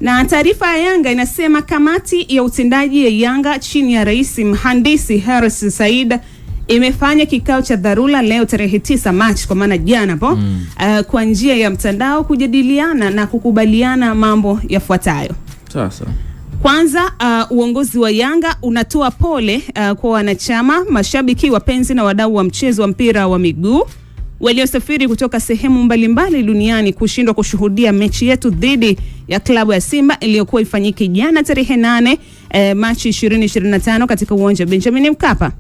Na taarifa ya Yanga inasema kamati ya utendaji ya Yanga chini ya Rais Mhandisi Hersi Said imefanya kikao cha dharura leo tarehe 9 Machi kwa maana jana hapo kwa njia ya mtandao kujadiliana na kukubaliana mambo yafuatayo. Sasa kwanza, uongozi wa Yanga unatoa pole kwa wanachama, mashabiki, wapenzi na wadau wa mchezo wa mpira wa miguu waliosafiri kutoka sehemu mbalimbali duniani kushindwa kushuhudia mechi yetu dhidi ya klabu ya Simba iliyokuwa ifanyike jana tarehe 8 Machi 2025 katika uwanja Benjamin Mkapa.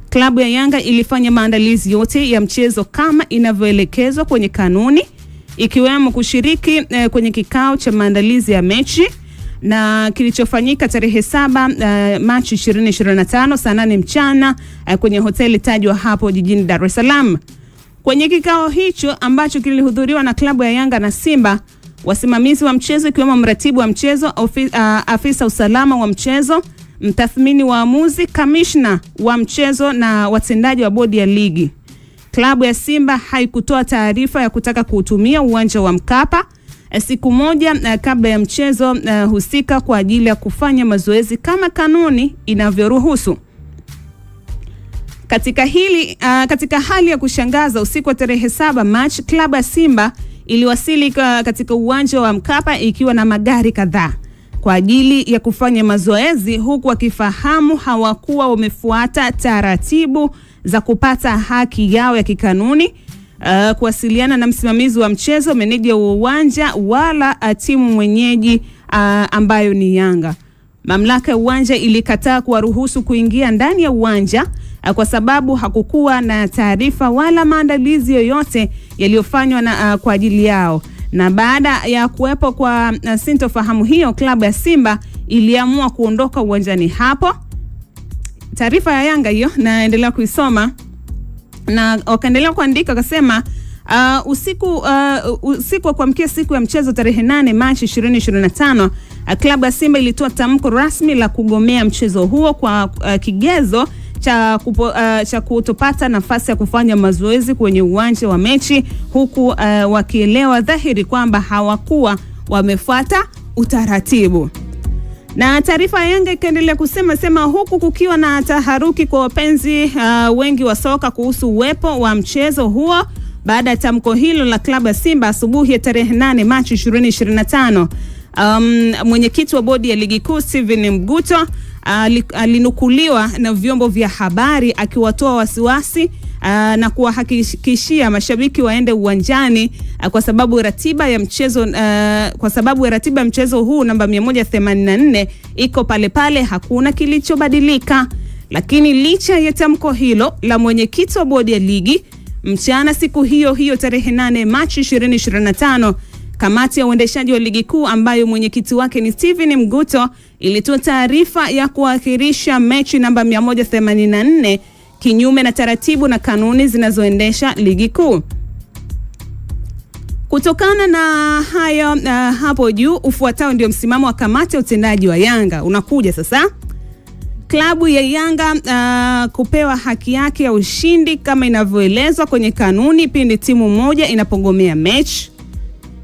Klabu ya Yanga ilifanya maandalizi yote ya mchezo kama inavyoelekezwa kwenye kanuni, ikiwemo kushiriki kwenye kikao cha maandalizi ya mechi na kilichofanyika tarehe 7 Machi 2025 saa 8 mchana kwenye hoteli tajwa hapo jijini Dar es Salaam. Kwenye kikao hicho ambacho kilihudhuriwa na klabu ya Yanga na Simba, wasimamizi wa mchezo ikiwemo mratibu wa mchezo, afisa usalama wa mchezo, mtathmini waamuzi, kamishna wa mchezo na watendaji wa bodi ya ligi. Klabu ya Simba haikutoa taarifa ya kutaka kuutumia uwanja wa Mkapa siku moja kabla ya mchezo husika kwa ajili ya kufanya mazoezi kama kanuni inavyoruhusu. Katika hali ya kushangaza, usiku wa tarehe 7 Machi, klabu ya Simba iliwasili katika uwanja wa Mkapa ikiwa na magari kadhaa kwa ajili ya kufanya mazoezi, huku wakifahamu hawakuwa wamefuata taratibu za kupata haki yao ya kikanuni, kuwasiliana na msimamizi wa mchezo, meneja wa uwanja wala timu mwenyeji ambayo ni Yanga. Mamlaka ya uwanja ilikataa kuwaruhusu kuingia ndani ya uwanja kwa sababu hakukuwa na taarifa wala maandalizi yoyote yaliyofanywa kwa ajili yao. Na baada ya kuwepo kwa sintofahamu hiyo, klabu ya Simba iliamua kuondoka uwanjani hapo. Taarifa ya Yanga hiyo naendelea kuisoma na wakaendelea kuandika, akasema usiku wa kuamkia siku ya mchezo tarehe 8 Machi 2025, klabu ya Simba ilitoa tamko rasmi la kugomea mchezo huo kwa kigezo cha kutopata nafasi ya kufanya mazoezi kwenye uwanja wa mechi, huku wakielewa dhahiri kwamba hawakuwa wamefuata utaratibu. Na taarifa ya Yanga ikaendelea kusema huku kukiwa na taharuki kwa wapenzi wengi wa soka kuhusu uwepo wa mchezo huo baada ya tamko hilo la klabu ya Simba asubuhi ya tarehe 8 Machi 2025. Mwenyekiti wa bodi ya ligi kuu Steven Mguto alinukuliwa na vyombo vya habari akiwatoa wasiwasi na kuwahakikishia mashabiki waende uwanjani kwa sababu ratiba ya mchezo huu namba 184 iko pale, hakuna kilichobadilika. Lakini licha ya tamko hilo la mwenyekiti wa bodi ya ligi, mchana siku hiyo tarehe 8 Machi 2025, kamati ya uendeshaji wa ligi kuu ambayo mwenyekiti wake ni Steven Mguto ilitoa taarifa ya kuahirisha mechi namba 184 kinyume na taratibu na kanuni zinazoendesha ligi kuu. Kutokana na hayo hapo juu, ufuatao ndio msimamo wa kamati ya utendaji wa Yanga unakuja sasa. Klabu ya Yanga kupewa haki yake ya ushindi kama inavyoelezwa kwenye kanuni pindi timu moja inapogomea mechi.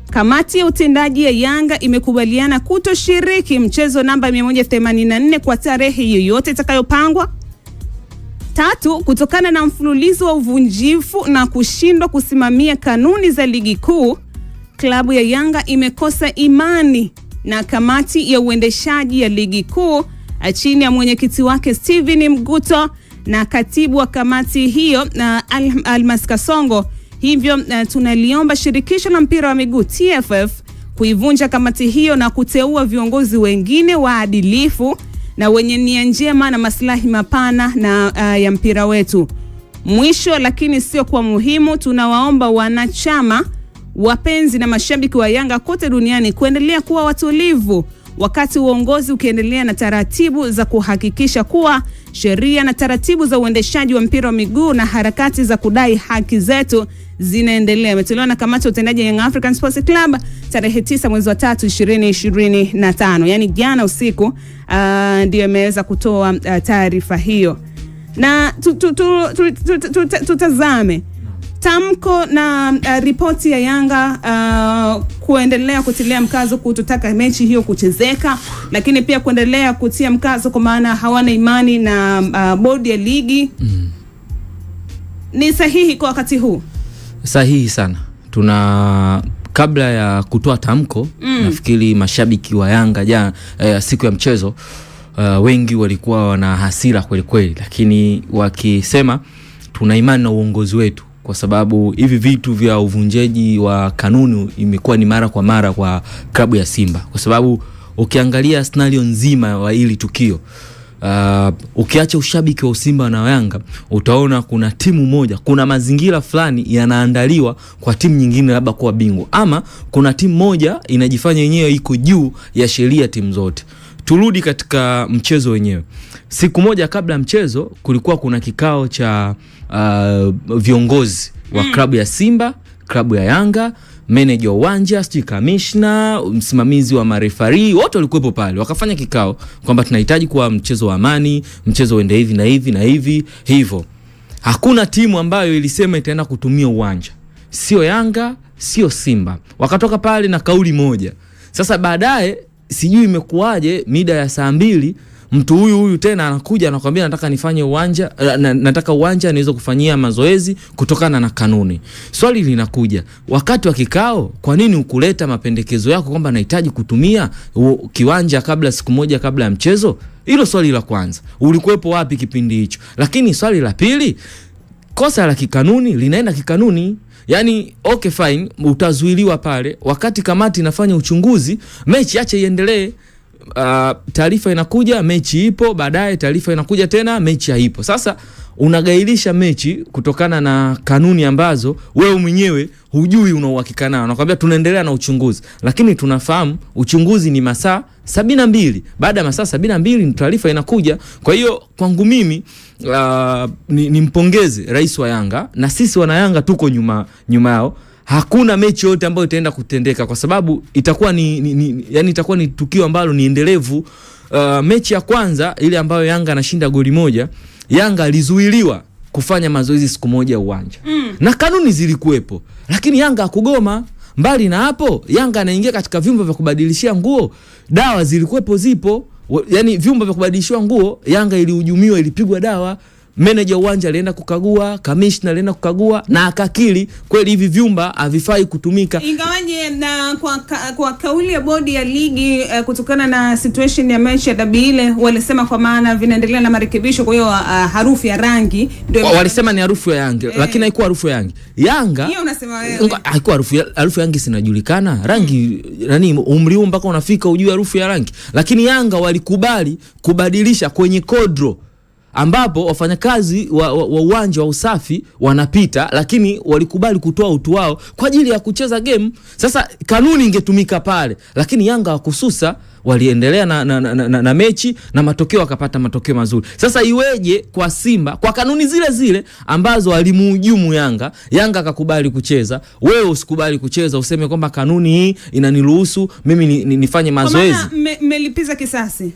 Kamati ya utendaji ya Yanga imekubaliana kutoshiriki mchezo namba 184 kwa tarehe yoyote itakayopangwa. 3, kutokana na mfululizo wa uvunjifu na kushindwa kusimamia kanuni za ligi kuu, klabu ya Yanga imekosa imani na kamati ya uendeshaji ya ligi kuu chini ya mwenyekiti wake Steven Mguto na katibu wa kamati hiyo na Almas Kasongo. Hivyo tunaliomba shirikisho la mpira wa miguu TFF kuivunja kamati hiyo na kuteua viongozi wengine waadilifu na wenye nia njema na maslahi mapana na ya mpira wetu. Mwisho lakini sio kwa muhimu, tunawaomba wanachama, wapenzi na mashabiki wa Yanga kote duniani kuendelea kuwa watulivu wakati uongozi ukiendelea na taratibu za kuhakikisha kuwa sheria na taratibu za uendeshaji wa mpira wa miguu na harakati za kudai haki zetu zinaendelea. Imetolewa na kamati ya utendaji ya Young African Sports Club tarehe 9 mwezi wa 3 2025. Yani jana usiku ndio imeweza kutoa taarifa hiyo. Na tutazame tamko na ripoti ya Yanga kuendelea kutilia mkazo kutotaka mechi hiyo kuchezeka, lakini pia kuendelea kutia mkazo kwa maana hawana imani na bodi ya ligi. Ni sahihi kwa wakati huu? Sahihi sana. Kabla ya kutoa tamko, nafikiri mashabiki wa Yanga jana siku ya mchezo wengi walikuwa wana hasira kweli kweli, lakini wakisema tuna imani na uongozi wetu, kwa sababu hivi vitu vya uvunjaji wa kanuni imekuwa ni mara kwa mara kwa klabu ya Simba, kwa sababu ukiangalia scenario nzima wa hili tukio, ukiacha ushabiki wa Simba na Yanga, utaona kuna timu moja, kuna mazingira fulani yanaandaliwa kwa timu nyingine labda kuwa bingwa, ama kuna timu moja inajifanya yenyewe iko juu ya sheria timu zote. Turudi katika mchezo wenyewe. Siku moja kabla mchezo kulikuwa kuna kikao cha viongozi wa klabu ya Simba, klabu ya Yanga, manager wa uwanja, commissioner, msimamizi wa marefari, wote walikuwepo pale. Wakafanya kikao kwamba tunahitaji kuwa mchezo wa amani, mchezo uende hivi na hivi na hivi hivyo. Hakuna timu ambayo ilisema itaenda kutumia uwanja. Sio Yanga, sio Simba. Wakatoka pale na kauli moja. Sasa baadaye sijui imekuaje, mida ya saa 2 mtu huyu tena anakuja anakuambia nataka nifanye uwanja, nataka uwanja niweze kufanyia mazoezi kutokana na kanuni. Swali linakuja, wakati wa kikao, kwa nini ukuleta mapendekezo yako kwamba nahitaji kutumia kiwanja kabla, siku moja kabla ya mchezo? Hilo swali la kwanza. Ulikuwepo wapi kipindi hicho? Lakini swali la pili, kosa la kikanuni linaenda kikanuni. Yani okay fine, utazuiliwa pale, wakati kamati inafanya uchunguzi, mechi acha iendelee. Taarifa inakuja, mechi ipo, baadaye taarifa inakuja tena, mechi haipo. Sasa unagailisha mechi kutokana na kanuni ambazo wewe mwenyewe hujui, una uhakika nao. Nakwambia tunaendelea na uchunguzi, lakini tunafahamu uchunguzi ni masaa 72. Baada ya masaa 72 taarifa inakuja. Kwa hiyo kwangu mimi nimpongeze rais wa Yanga, na sisi wana Yanga tuko nyuma yao. Hakuna mechi yote ambayo itaenda kutendeka, kwa sababu itakuwa yani itakuwa ni tukio ambalo ni endelevu. Mechi ya kwanza ile ambayo Yanga anashinda 1-1, Yanga alizuiliwa kufanya mazoezi siku moja uwanja. Na kanuni zilikuwepo, lakini Yanga hakugoma. Mbali na hapo, Yanga anaingia katika vyumba vya kubadilishia nguo, dawa zilikuwepo, zipo. Yani vyumba vya kubadilishia nguo, Yanga ilihujumiwa, ilipigwa dawa. Manager uwanja alienda kukagua, commissioner alienda kukagua, na akakiri kweli hivi vyumba havifai kutumika. Ingawaje na kwa kauli ya bodi ya ligi kutokana na situation ya mechi ya dabi ile, walisema kwa maana vinaendelea na marekebisho, kwa hiyo harufu ya rangi ndio walisema ni harufu ya Yanga, lakini haikuwa harufu ya Yanga. Hiyo unasema wewe. Haikuwa harufu ya Yanga, sinajulikana. Rangi nani, umri huu mpaka unafika ujue harufu ya rangi. Lakini Yanga walikubali kubadilisha kwenye kodro, ambapo wafanyakazi wa uwanja wa usafi wanapita, lakini walikubali kutoa utu wao kwa ajili ya kucheza game. Sasa kanuni ingetumika pale, lakini Yanga wakususa, waliendelea na mechi, na matokeo wakapata matokeo mazuri. Sasa iweje kwa Simba kwa kanuni zile zile ambazo walimuhujumu Yanga, Yanga akakubali kucheza, wewe usikubali kucheza, useme kwamba kanuni hii inaniruhusu mimi nifanye mazoezi? Kwa maana mmelipiza kisasi.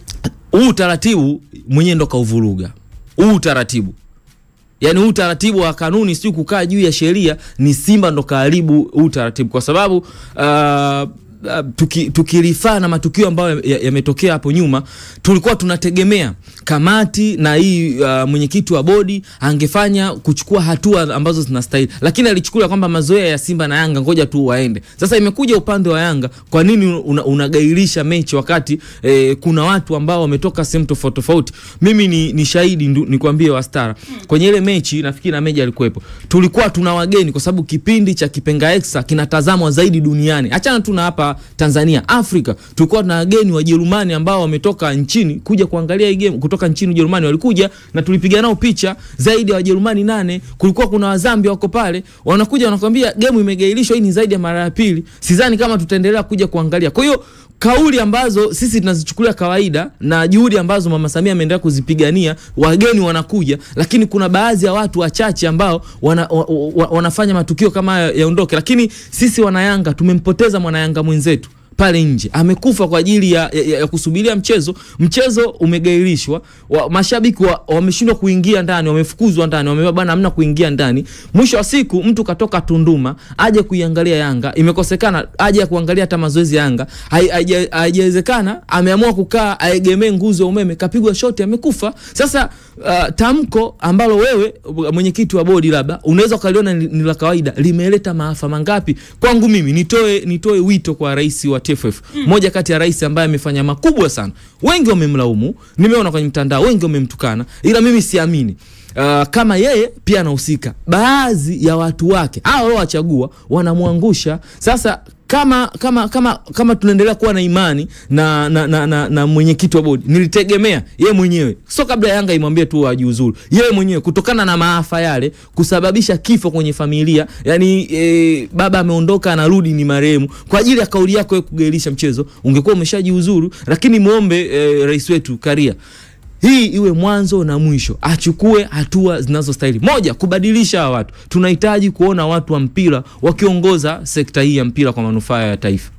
Huu taratibu mwenyewe ndo kauvuruga. Huu taratibu, yani huu taratibu wa kanuni, sio kukaa juu ya sheria, ni Simba ndo karibu huu taratibu, kwa sababu tukirifaa na matukio ambayo yametokea hapo nyuma, tulikuwa tunategemea kamati na hii mwenyekiti wa bodi angefanya kuchukua hatua ambazo zinastahili, lakini alichukulia kwamba mazoea ya Simba na Yanga ngoja tu waende. Sasa imekuja upande wa Yanga, kwa nini unagailisha mechi wakati kuna watu ambao wametoka sehemu tofauti tofauti? Mimi ni shahidi, nikwambie Wastara, kwenye ile mechi nafikiri na Meja alikuwepo, tulikuwa tuna wageni, kwa sababu kipindi cha Kipenga Extra kinatazamwa zaidi duniani. Achana tu na hapa Tanzania, Afrika, tulikuwa na wageni wa Jerumani ambao wametoka nchini kuja kuangalia hii game. Kutoka nchini Ujerumani walikuja, na tulipiga nao picha, zaidi ya Wajerumani 8. Kulikuwa kuna Wazambia wako pale, wanakuja wanakuambia game imegailishwa, hii ni zaidi ya mara ya pili. Sidhani kama tutaendelea kuja kuangalia. Kwa hiyo kauli ambazo sisi tunazichukulia kawaida na juhudi ambazo Mama Samia ameendelea kuzipigania, wageni wanakuja, lakini kuna baadhi ya watu wachache ambao wanafanya matukio kama yaondoke. Lakini sisi wana Yanga tumempoteza mwana Yanga mwenzetu. pale nje, amekufa kwa ajili ya kusubiria mchezo umegairishwa, mashabiki wameshindwa kuingia ndani, wamefukuzwa ndani, wameambia bana hamna kuingia ndani. Mwisho wa siku mtu katoka Tunduma aje kuiangalia Yanga, imekosekana aje kuangalia hata mazoezi ya Yanga, haijawezekana, ameamua kukaa aegemee nguzo ya umeme, kapigwa shoti, amekufa. Sasa tamko ambalo wewe mwenyekiti wa bodi labda unaweza ukaliona ni la kawaida, limeleta maafa mangapi? Kwangu mimi nitoe wito kwa rais wa TFF, moja kati ya rais ambaye amefanya makubwa sana. Wengi wamemlaumu, nimeona kwenye mtandao wengi wamemtukana, ila mimi siamini kama yeye pia anahusika. Baadhi ya watu wake hao wachagua wanamwangusha. Sasa kama tunaendelea kuwa na imani na mwenyekiti wa bodi, nilitegemea yeye mwenyewe, sio kabla Yanga imwambie tu ajiuzuru, yeye mwenyewe kutokana na maafa yale kusababisha kifo kwenye familia, yani baba ameondoka anarudi ni marehemu, kwa ajili ya kauli yako kugairisha mchezo ungekuwa umeshajiuzuru. Lakini muombe rais wetu Karia, hii iwe mwanzo na mwisho, achukue hatua zinazostahili. Moja, kubadilisha watu. Tunahitaji kuona watu wa mpira wakiongoza sekta hii ya mpira kwa manufaa ya taifa.